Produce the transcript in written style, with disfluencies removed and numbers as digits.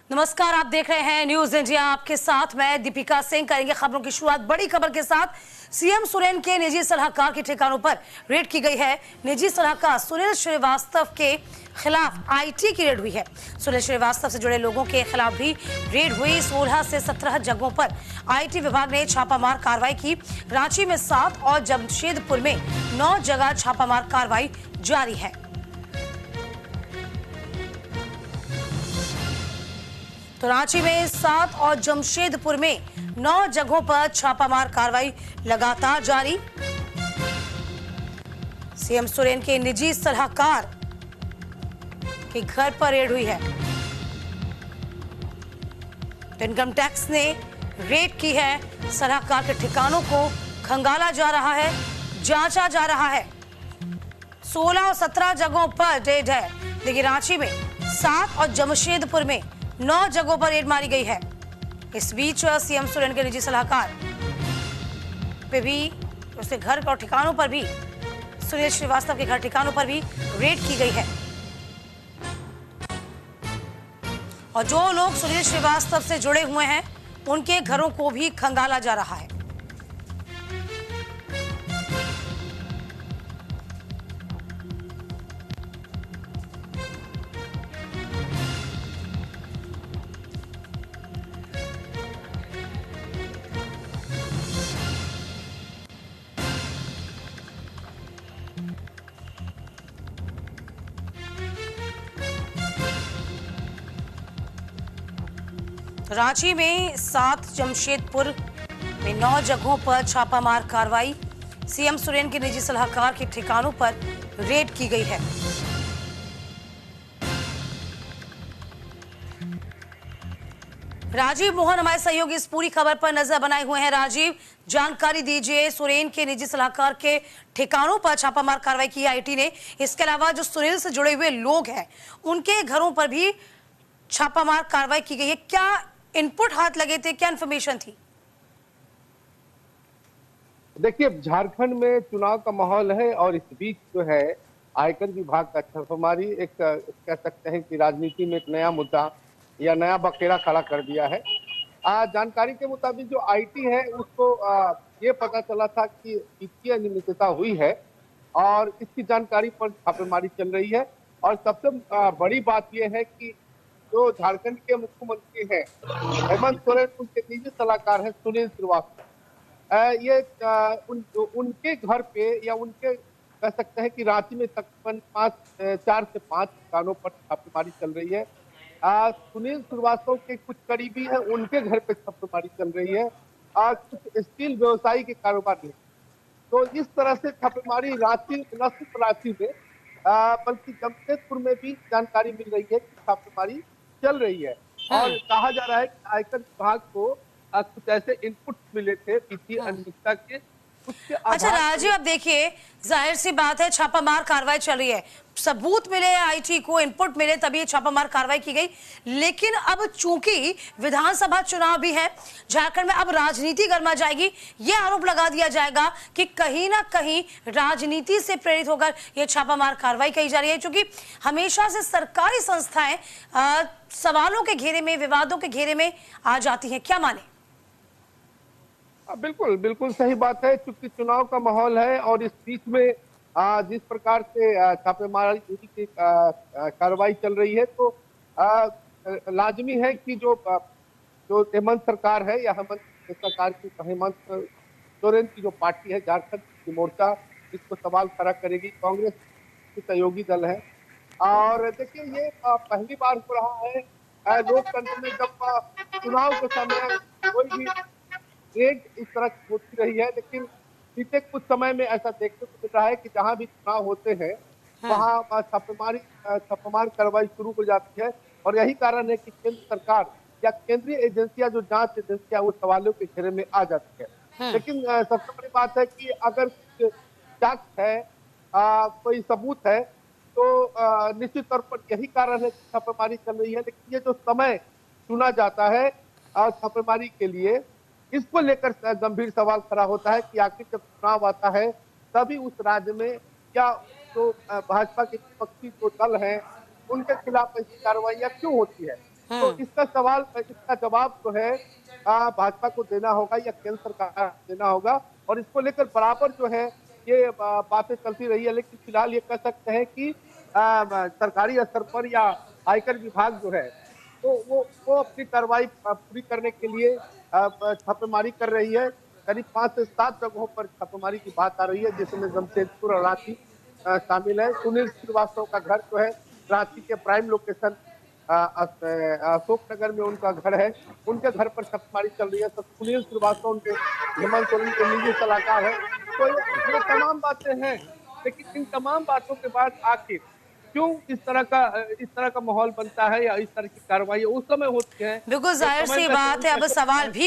नमस्कार, आप देख रहे हैं न्यूज इंडिया। आपके साथ मैं दीपिका सिंह। करेंगे खबरों की शुरुआत बड़ी खबर के साथ। सीएम सुरेन के निजी सलाहकार के ठिकानों पर रेड की गई है। निजी सलाहकार सुनील श्रीवास्तव के खिलाफ आईटी की रेड हुई है। सुनील श्रीवास्तव से जुड़े लोगों के खिलाफ भी रेड हुई। 16 से 17 जगहों पर आईटी विभाग ने छापामार कार्रवाई की। रांची में 7 और जमशेदपुर में 9 जगह छापामार कार्रवाई जारी है। तो रांची में 7 और जमशेदपुर में 9 जगहों पर छापामार कार्रवाई लगातार जारी। सीएम सुरेन के निजी सलाहकार के घर पर रेड हुई है। तो इनकम टैक्स ने रेड की है। सलाहकार के ठिकानों को खंगाला जा रहा है, जांचा जा रहा है। 16 और 17 जगहों पर रेड है। देखिए, रांची में 7 और जमशेदपुर में 9 जगहों पर रेड मारी गई है। इस बीच सीएम सुरेन के निजी सलाहकार पे भी, उसके घर और ठिकानों पर भी, सुनील श्रीवास्तव के घर ठिकानों पर भी रेड की गई है। और जो लोग सुनील श्रीवास्तव से जुड़े हुए हैं उनके घरों को भी खंगाला जा रहा है। रांची में 7, जमशेदपुर में 9 जगहों पर छापामार कार्रवाई। सीएम सुरेन के निजी सलाहकार के ठिकानों पर रेड की गई है। राजीव मोहन हमारे सहयोगी इस पूरी खबर पर नजर बनाए हुए हैं। राजीव, जानकारी दीजिए। सुरेन के निजी सलाहकार के ठिकानों पर छापामार कार्रवाई की आईटी ने। इसके अलावा जो सुनील से जुड़े हुए लोग हैं उनके घरों पर भी छापामार कार्रवाई की गई है। क्या इनपुट हाथ लगे थे, क्या इंफॉर्मेशन थी? देखिए, झारखंड में चुनाव का माहौल है और इस बीच जो है आयकर विभाग का छापामारी एक कह सकते हैं कि राजनीति में एक नया मुद्दा या नया बखेड़ा खड़ा कर दिया है। जानकारी के मुताबिक जो आईटी है उसको ये पता चला था कि वित्तीय अनियमितता हुई है और इसकी जानकारी पर छापेमारी चल रही है। और सबसे बड़ी बात यह है कि जो झारखंड के मुख्यमंत्री हैं हेमंत सोरेन, उनके निजी सलाहकार हैं सुनील श्रीवास्तव। ये उनके घर पे या उनके कह सकते हैं कि रांची में तकरीबन 4 से 5 स्थानों पर छापेमारी चल रही है। सुनील श्रीवास्तव के कुछ करीबी हैं, उनके घर पे छापेमारी चल रही है। कुछ स्टील व्यवसायी के कारोबार में। तो इस तरह से छापेमारी रांची, न सिर्फ रांची में बल्कि जमशेदपुर में भी जानकारी मिल रही है कि छापेमारी चल रही है। और कहा जा रहा है कि आयकर विभाग को कुछ ऐसे इनपुट मिले थे वित्तीय अनियमितता के। अच्छा राजीव, अब देखिए, जाहिर सी बात है छापामार कार्रवाई चल रही है, सबूत मिले आईटी को, इनपुट मिले, तभी छापामार कार्रवाई की गई। लेकिन अब चूंकि विधानसभा चुनाव भी है झारखंड में, अब राजनीति गर्मा जाएगी। ये आरोप लगा दिया जाएगा कि कहीं ना कहीं राजनीति से प्रेरित होकर यह छापामार कार्रवाई की जा रही है, क्योंकि हमेशा से सरकारी संस्थाएं सवालों के घेरे में, विवादों के घेरे में आ जाती हैं। क्या माने? बिल्कुल बिल्कुल सही बात है। चूंकि चुनाव का माहौल है और इस बीच में जिस प्रकार से छापेमारी की कार्रवाई चल रही है, तो लाजमी है कि जो हेमंत सरकार है या हेमंत सरकार की हेमंत सोरेन की जो पार्टी है झारखंड की मोर्चा, इसको सवाल खड़ा करेगी। कांग्रेस की सहयोगी दल है। और देखिए, ये पहली बार हो रहा है लोकतंत्र में जब चुनाव के समय कोई भी रेड इस तरह होती रही है। लेकिन बीते कुछ समय में ऐसा देखने को मिल रहा है कि जहां भी चुनाव होते हैं वहां छापेमार कार्रवाई शुरू हो जाती है। और यही कारण है कि केंद्र सरकार या केंद्रीय एजेंसियां, जो जांच एजेंसियां, वो सवालों के घेरे में आ जाती है। लेकिन सबसे बड़ी बात है कि अगर साक्ष्य है, कोई सबूत है, तो निश्चित तौर पर यही कारण है कि छापेमारी चल रही है। लेकिन ये जो समय चुना जाता है छापेमारी के लिए, इसको लेकर गंभीर सवाल खड़ा होता है कि आखिर जब चुनाव आता है तभी उस राज्य में क्या जो भाजपा के विपक्षी जो दल हैं उनके खिलाफ ऐसी कार्रवाइयां क्यों होती है। तो इसका जवाब जो है भाजपा को देना होगा या केंद्र सरकार को देना होगा। और इसको लेकर बराबर जो है ये बातें चलती रही है, लेकिन फिलहाल ये कह सकते हैं कि सरकारी स्तर पर या आयकर विभाग जो है तो वो अपनी कार्रवाई पूरी करने के लिए छापेमारी कर रही है। करीब 5 से 7 जगहों पर छापेमारी की बात आ रही है, जिसमें जमशेदपुर और रांची शामिल है। सुनील श्रीवास्तव का घर जो है रांची के प्राइम लोकेशन अशोक नगर में उनका घर है, उनके घर पर छापेमारी चल रही है। तो सुनील श्रीवास्तव उनके हेमंत सोरेन के निजी सलाहकार है। तो ये तमाम बातें हैं, लेकिन इन तमाम बातों के बाद आखिर क्यों इस तरह का माहौल बनता है या इस तरह की कार्रवाई उस समय होती है। बिल्कुल जाहिर सी बात है, अब सवाल भी